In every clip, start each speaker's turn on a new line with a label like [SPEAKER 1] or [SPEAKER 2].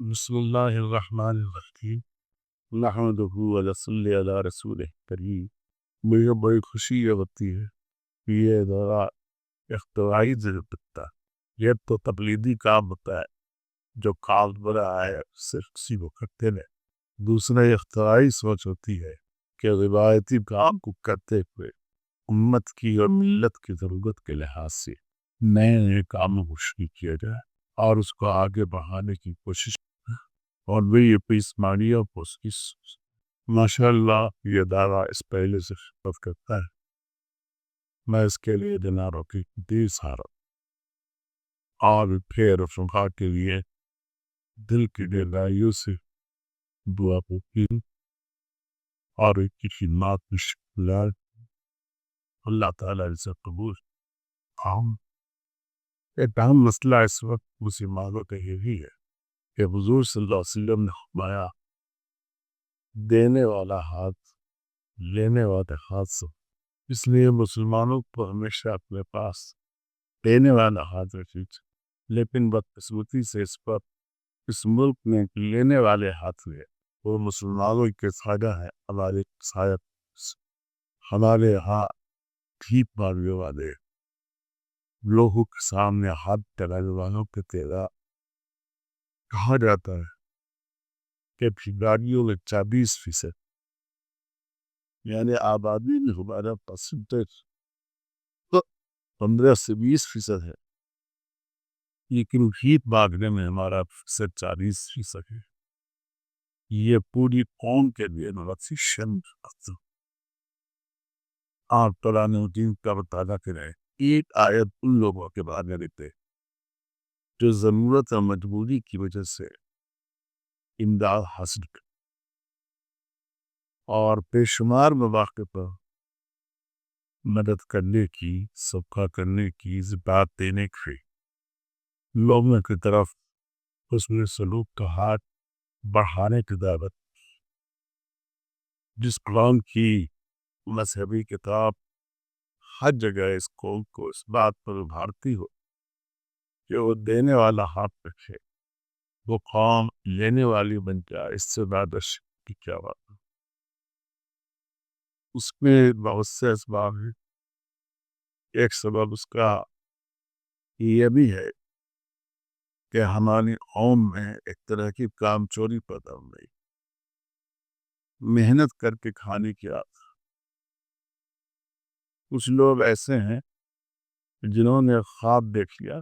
[SPEAKER 1] بسم اللہ الرحمن الرحیم نحمدہ و نصلی علی رسول کریم۔ مجھے بڑی خوشی یہ ہوتی ہے کہ یہ ادارہ اختراعی ضرورت یہ تو تقلیدی کام ہوتا ہے جو کام بڑا ہے صرف کسی کو کرتے ہیں۔ دوسرا اختراعی سوچ ہوتی ہے کہ روایتی کام کو کرتے ہوئے امت کی اور ملت کی ضرورت کے لحاظ سے نئے نئے کاموں کو شروع کیا جائے اور اس کو آگے بڑھانے کی کوشش، اور بھی یہ پیسمانی اور کوشش ماشاء اللہ یہ ادارہ اس پہلے سے خدمت کرتا ہے۔ میں اس کے لیے دناروں کی دیر سارا اور پھر صبح کے لیے دل کی گہرائیوں سے دعا کرتی ہوں اور اس کی خدمات میں شکریہ اللہ تعالیٰ اسے قبول۔ ہم ایک اہم مسئلہ اس وقت مسلمانوں کا یہی ہے کہ حضور صلی اللہ علیہ وسلم نے فرمایا دینے والا ہاتھ لینے والے ہاتھ سے، اس لیے مسلمانوں کو ہمیشہ اپنے پاس دینے والا ہاتھ رکھیے، لیکن بدقسمتی سے اس ملک میں لینے والے ہاتھ میں وہ مسلمانوں کے فائدہ ہے۔ ہمارے یہاں بھیک مانگنے والے لوگوں کے سامنے ہاتھ ٹھہرانے والوں کے تیرا کہا جاتا ہے کہ بھکاریوں میں 40% یعنی آبادی میں ہمارا پرسنٹیج 15 سے 20% ہے، لیکن بھیک مانگنے میں ہمارا پرسنٹ 40% ہے۔ یہ پوری قوم کے لیے بہت شرم آپ قرآن مجید کا مطالعہ کریں، ایک آیت ان لوگوں کے بارے میں لکھتے جو ضرورت اور مجبوری کی وجہ سے امداد حاصل کرتے اور بے شمار مواقع پر مدد کرنے کی، صدقہ کرنے کی، زکوٰۃ دینے کی، لوگوں کی طرف حسن سلوک کا ہاتھ بڑھانے کی دعوت۔ جس قوم کی مذہبی کتاب ہر جگہ اس قوم کو اس بات پر ابھارتی ہو کہ وہ دینے والا ہاتھ رکھے، وہ قوم لینے والی بن جائے، اس سے زیادہ شکر کی کیا بات ہے۔ اس میں بہت سے اسباب ہیں۔ ایک سبب اس کا یہ بھی ہے کہ ہماری قوم میں ایک طرح کی کام چوری پیدا ہو گئی، محنت کر کے کھانے کی عادت۔ کچھ لوگ ایسے ہیں جنہوں نے خواب دیکھ لیا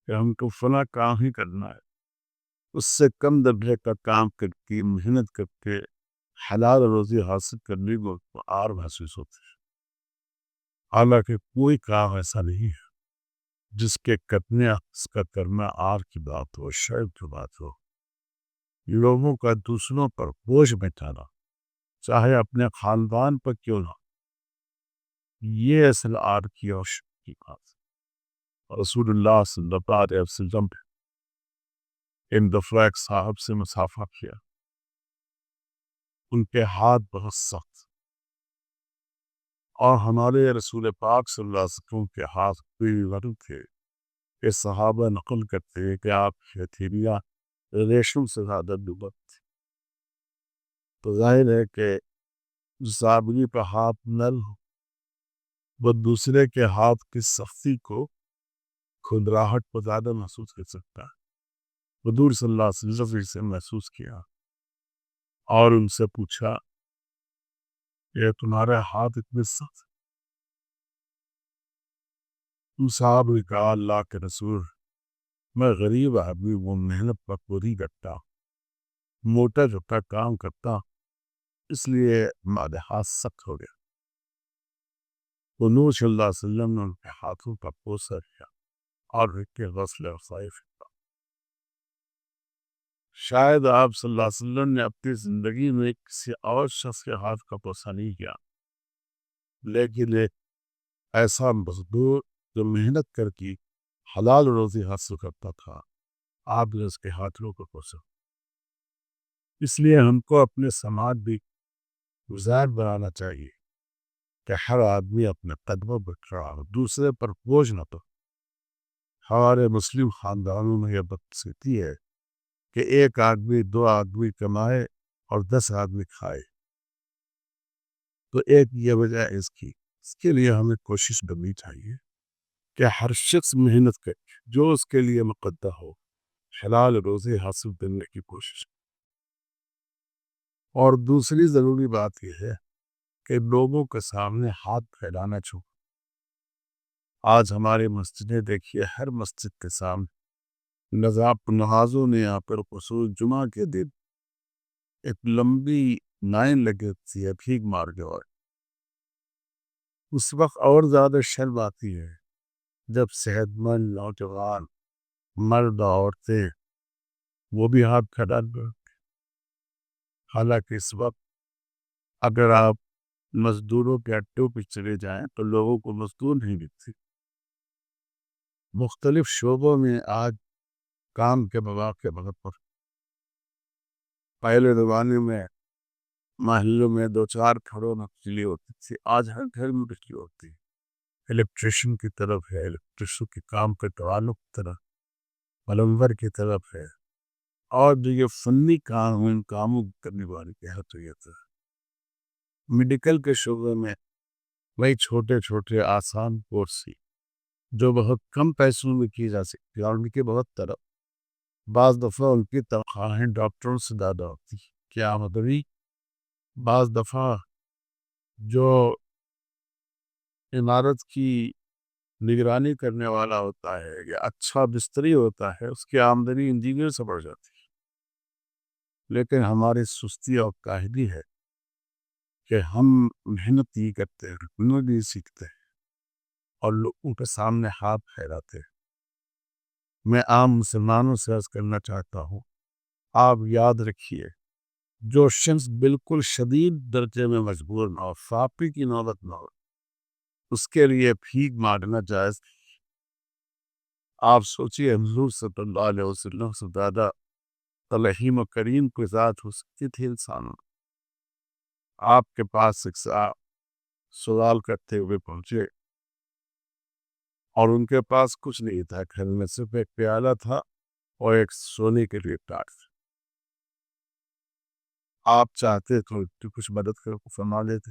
[SPEAKER 1] کہ ہم کو فلاں کام ہی کرنا ہے، اس سے کم درجے کا کام کر کے محنت کر کے حلال روزی حاصل کرنے کو آر محسوس ہوتے ہیں، حالانکہ کوئی کام ایسا نہیں ہے جس کے کرنے اس کا کرنا آر کی بات ہو، شرم کی بات ہو۔ لوگوں کا دوسروں پر بوجھ بٹھانا، چاہے اپنے خاندان پر کیوں نہ، یہ اصل آر کی اور شرم کی بات ہے۔ رسول اللہ صلی اللہ علیہ وسلم ان دفعہ ایک صاحب سے مسافہ کیا، ان کے ہاتھ بہت سخت، اور ہمارے رسول پاک صلی اللہ علیہ وسلم کے ہاتھ بھی نرم تھے کہ صحابہ نقل کرتے ہیں کہ آپ کی ہتھیلیاں ریشم سے زیادہ دبت تھی۔ تو ظاہر ہے کہ جس آدمی کا ہاتھ نرم ہو وہ دوسرے کے ہاتھ کی سختی کو، کھدراہٹ کو زیادہ محسوس کر سکتا ہے۔ حضور صلی اللہ علیہ وسلم سے محسوس کیا اور ان سے پوچھا کہ تمہارے ہاتھ اتنے سخت؟ ان صاحب نے کہا اللہ کے رسول، میں غریب آدمی وہ محنت پر پوری کرتا، موٹا جھوٹا کام کرتا، اس لیے ہمارے ہاتھ سخت ہو گیا۔ حضور صلی اللہ علیہ وسلم نے ان کے ہاتھوں کا بوسہ کیا اور ان کے غسل افزائی فرمائی۔ شاید آپ صلی اللہ علیہ وسلم نے اپنی زندگی میں کسی اور شخص کے ہاتھ کا بوسہ نہیں کیا، لیکن ایک ایسا مزدور جو محنت کر کے حلال روزی حاصل کرتا تھا، آپ نے اس کے ہاتھوں کو بوسا۔ اس لیے ہم کو اپنے سماج بھی گزار بنانا چاہیے کہ ہر آدمی اپنے قدموں پر کھڑا ہو، دوسرے پر بوجھ نہ تو۔ ہمارے مسلم خاندانوں میں یہ بدقسمتی ہے کہ ایک آدمی 2 آدمی کمائے اور 10 آدمی کھائے، تو ایک یہ وجہ ہے اس کے لیے ہمیں کوشش کرنی چاہیے کہ ہر شخص محنت کرے جو اس کے لیے مقدر ہو، حلال روزی حاصل کرنے کی کوشش۔ اور دوسری ضروری بات یہ ہے کہ لوگوں کے سامنے ہاتھ پھیلانا چھوڑ۔ آج ہماری مسجدیں دیکھیے، ہر مسجد کے سامنے نمازوں نے یہاں پر خصوص جمعہ کے دن ایک لمبی لائن لگی ہوتی ہے بھیک مار کے، اور اس وقت اور زیادہ شرم آتی ہے جب صحت مند نوجوان مرد عورتیں وہ بھی ہاتھ پھیلا کر۔ حالانکہ اس وقت اگر آپ مزدوروں کے اڈوں پہ چلے جائیں تو لوگوں کو مزدور نہیں ملتے۔ مختلف شعبوں میں آج کام کے مواقع بہت پر۔ پہلے زمانے میں محلوں میں 2-4 گھروں میں بجلی ہوتی تھی، آج ہر گھر میں بجلی ہوتی ہے۔ الیکٹریشن کی طرف ہے، الیکٹریشن کے کام کے تعلق کی طرف، پلمبر کی طرف ہے، اور جو یہ فنی کام ہیں ان کاموں کرنے والی کہت ہوئی ہے۔ میڈیکل کے شعبے میں وہی چھوٹے چھوٹے آسان کورس جو بہت کم پیسوں میں کی جا سکتی، اور ان کی بہت طرف بعض دفعہ ان کی تنخواہیں ڈاکٹروں سے زیادہ ہوتی۔ کیا مدری بعض دفعہ جو عمارت کی نگرانی کرنے والا ہوتا ہے یا اچھا مستری ہوتا ہے، اس کی آمدنی انجینئر سے بڑھ جاتی ہے۔ لیکن ہماری سستی اور کاہلی ہے کہ ہم محنت نہیں کرتے، ہنر نہیں سیکھتے اور لوگوں کے سامنے ہاتھ پھیلاتے ہیں۔ میں عام مسلمانوں سے عرض کرنا چاہتا ہوں، آپ یاد رکھیے، جو شخص بالکل شدید درجے میں مجبور نہ ہو، فاقے کی نوبت نہ ہو، اس کے لیے بھیک مانگنا جائز۔ آپ سوچئے حضور صلی اللہ علیہ وسلم سے زیادہ رحیم و کریم کوئی ذات ہو سکتی تھی انسانوں۔ آپ کے پاس ایک صاحب سوال کرتے ہوئے پہنچے اور ان کے پاس کچھ نہیں تھا، گھر میں صرف ایک پیالہ تھا اور ایک سونے کے لیے ٹاٹ۔ آپ چاہتے تو کچھ مدد کر فرما لیتے،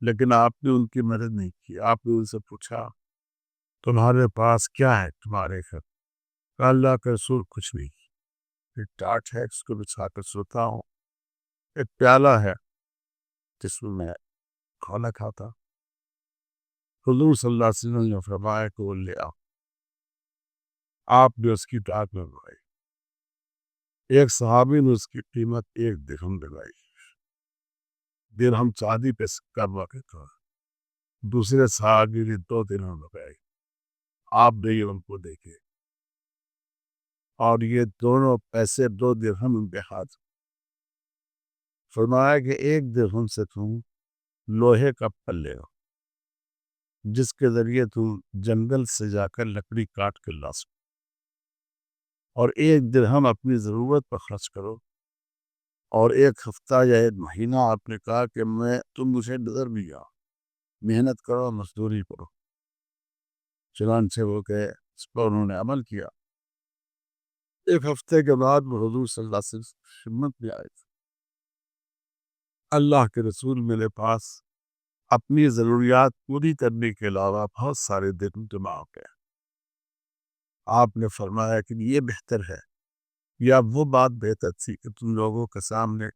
[SPEAKER 1] لیکن آپ نے ان کی مدد نہیں کی۔ آپ نے ان سے پوچھا تمہارے پاس کیا ہے تمہارے گھر؟ کہا اللہ کا رسول کچھ نہیں، ایک ٹاٹ ہے اس کو بچھا کر سوتا ہوں، ایک پیالہ ہے جس میں کھانا کھاتا۔ حضور صلی اللہ علیہ وسلم نے فرمایا کہ وہ لے آؤ۔ آپ نے اس کی ٹاٹ میں بنائی۔ ایک صحابی نے اس کی قیمت 1 درہم دلائی۔ درہم چاندی پہ سکہ واقع تھا۔ دوسرے صحابی نے 2 درہم لگائی۔ آپ نے یہ ان کو دیکھے اور یہ دونوں پیسے 2 درہم ان کے ہاتھ۔ فرمایا کہ 1 درہم سے تم لوہے کا پل لے آؤ جس کے ذریعے تم جنگل سے جا کر لکڑی کاٹ کے لا سکو، اور 1 درہم اپنی ضرورت پر خرچ کرو، اور 1 ہفتہ یا 1 مہینہ آپ نے کہا کہ تم مجھے نظر بھی آؤ، محنت کرو، مزدوری کرو۔ چنانچہ وہ گئے، اس پر انہوں نے عمل کیا۔ 1 ہفتے کے بعد وہ حضور صلی اللہ علیہ وسلم خدمت میں آئے تھے۔ اللہ کے رسول میرے پاس اپنی ضروریات پوری کرنے کے علاوہ بہت سارے دن جمع ہو گئے۔ آپ نے فرمایا کہ یہ بہتر ہے یا وہ بات بہتر تھی کہ تم لوگوں کے سامنے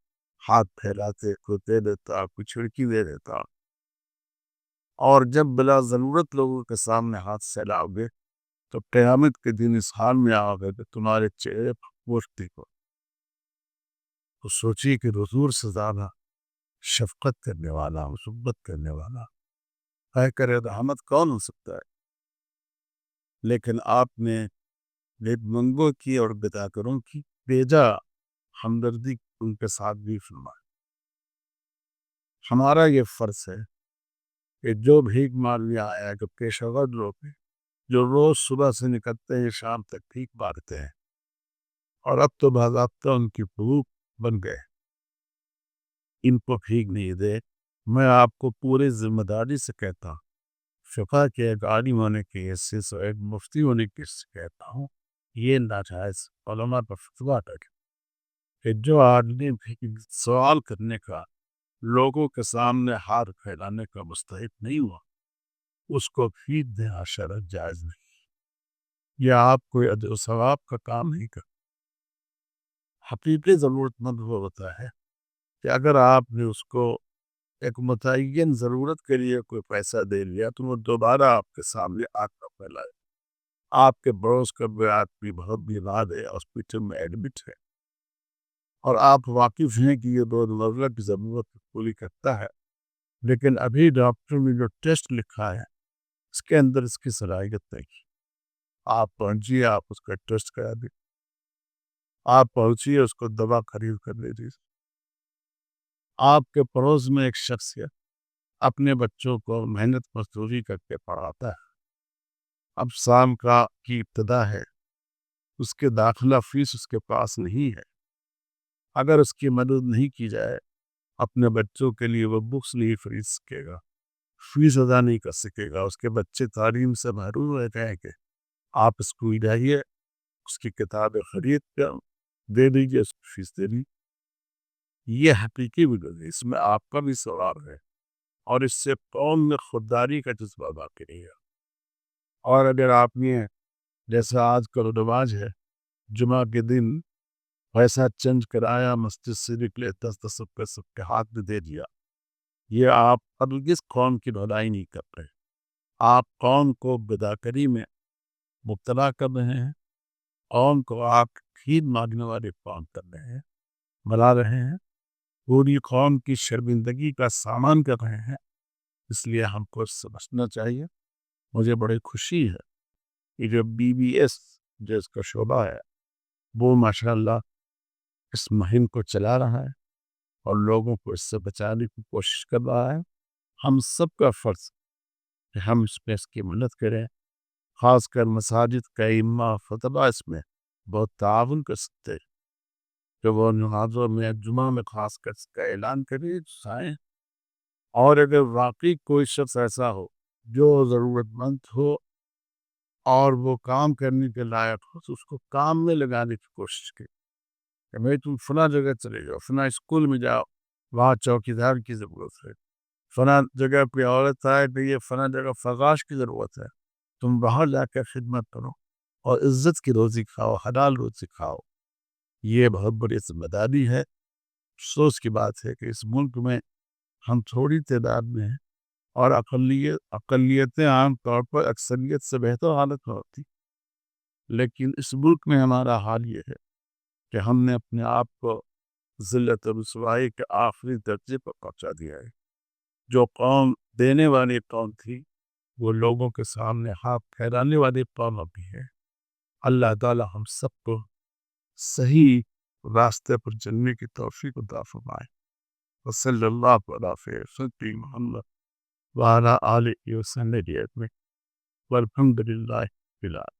[SPEAKER 1] ہاتھ پھیلاتے، کوئی دے دیتا، کوئی چھڑکی دے دیتا، اور جب بلا ضرورت لوگوں کے سامنے ہاتھ پھیلاؤ گے تو قیامت کے دن اس حال میں آؤ گے کہ تمہارے چہرے پر گوشت ہو۔ تو سوچیے کہ حضور سے زیادہ شفقت کرنے والا، محبت کرنے والا ہے کرے رحمت کون ہو سکتا ہے؟ لیکن آپ نے نیک منگوں کی اور بداکروں کی بیجا ہمدردی ان کے ساتھ بھی فرمایا۔ ہمارا یہ فرض ہے کہ جو بھیک مانگنے آیا، جو پیشہ ور لوگ ہیں، جو روز صبح سے نکلتے ہیں شام تک بھیک مانگتے ہیں، اور اب تو باضابطہ ان کی حقوق بن گئے، ان کو بھیک نہیں دے۔ میں آپ کو پورے ذمہ داری سے کہتا ہوں، فقہ کے ایک عالم ہونے کی حیثیت سے، ایک مفتی ہونے کی حیثیت سے کہتا ہوں یہ ناجائز علماء پر فتویٰ تک کہ جو آدمی بھی سوال کرنے کا لوگوں کے سامنے ہاتھ پھیلانے کا مستحق نہیں ہوا اس کو فیڈ دینا شرعاً جائز نہیں. یہ آپ کوئی اجر و ثواب کا کام نہیں کر. حقیقی ضرورت مند وہ ہوتا ہے کہ اگر آپ نے اس کو ایک متعین ضرورت کے لیے کوئی پیسہ دے لیا تو وہ دوبارہ آپ کے سامنے آگ نہ پھیلائے. آپ کے پڑوس کا کوئی آدمی بہت بیمار ہے، ہاسپٹل میں ایڈمٹ ہے، اور آپ واقف ہیں کہ یہ روزمرہ کی ضرورت پوری کرتا ہے، لیکن ابھی ڈاکٹر نے جو ٹیسٹ لکھا ہے اس کے اندر اس کی صلاحیت نہیں. آپ پہنچیے، آپ اس کا ٹیسٹ کرا دیں، آپ پہنچیے اس کو دوا خرید کر دے دیجیے. آپ کے پڑوس میں ایک شخص ہے اپنے بچوں کو محنت مزدوری کر کے پڑھاتا ہے، اب شام کی ابتدا ہے، اس کے داخلہ فیس اس کے پاس نہیں ہے. اگر اس کی مدد نہیں کی جائے اپنے بچوں کے لیے وہ بکس نہیں خرید سکے گا، فیس ادا نہیں کر سکے گا، اس کے بچے تعلیم سے محروم رہ جائیں گے. آپ اسکول جائیے، اس کی کتابیں خرید کر دے دیجیے، اس کی فیس دے دیجیے. یہ حقیقی وجہ ہے، اس میں آپ کا بھی ثواب ہے اور اس سے قوم میں خودداری کا جذبہ باقی رہے گا. اور اگر آپ نے جیسا آج کل رواج ہے جمعہ کے دن پیسہ چینج کرایا، مسجد سے نکلے 10-10 روپے سب کے ہاتھ میں دے دیا، یہ آپ ہرگز قوم کی بھلائی نہیں کر رہے. آپ قوم کو بدعقلی میں مبتلا کر رہے ہیں، قوم کو آپ خیر مانگنے والے قوم کر رہے ہیں، بنا رہے ہیں، پوری قوم کی شرمندگی کا سامان کر رہے ہیں. اس لیے ہم کو سمجھنا چاہیے. مجھے بڑی خوشی ہے کہ جو BBS جو اس کا شعبہ ہے وہ ماشاءاللہ اس مہم کو چلا رہا ہے اور لوگوں کو اس سے بچانے کی کوشش کر رہا ہے. ہم سب کا فرض کہ ہم اس پہ اس کی مدد کریں، خاص کر مساجد کا ائمہ خطبہ اس میں بہت تعاون کر سکتے ہیں کہ وہ نمازوں میں جمعہ میں خاص کر اس کا اعلان کریں سائیں. اور اگر واقعی کوئی شخص ایسا ہو جو ضرورت مند ہو اور وہ کام کرنے کے لائق ہو تو اس کو کام میں لگانے کی کوشش کریں کہ بھائی تم فلاں جگہ چلے جاؤ، فلاں اسکول میں جاؤ، وہاں چوکیدار کی ضرورت ہے، فلاں جگہ پہ عورت آئے تو یہ فلاں جگہ فراش کی ضرورت ہے، تم وہاں جا کر خدمت کرو اور عزت کی روزی کھاؤ، حلال روزی کھاؤ. یہ بہت بڑی ذمہ داری ہے. افسوس کی بات ہے کہ اس ملک میں ہم تھوڑی تعداد میں ہیں اور اقلیتیں عام طور پر اکثریت سے بہتر حالت میں ہوتی، لیکن اس ملک میں ہمارا حال یہ ہے کہ ہم نے اپنے آپ کو ذلت و رسوائی کے آخری درجے پر پہنچا دیا ہے. جو قوم دینے والی قوم تھی وہ لوگوں کے سامنے ہاتھ پھیلانے والی قوم ابھی ہے. اللہ تعالی ہم سب کو صحیح راستے پر چلنے کی توفیق عطا فرمائے. وصلی اللہ علیہ سیدنا محمد وعلی آلہ وصحبہ اجمعین والحمد للہ رب العالمین.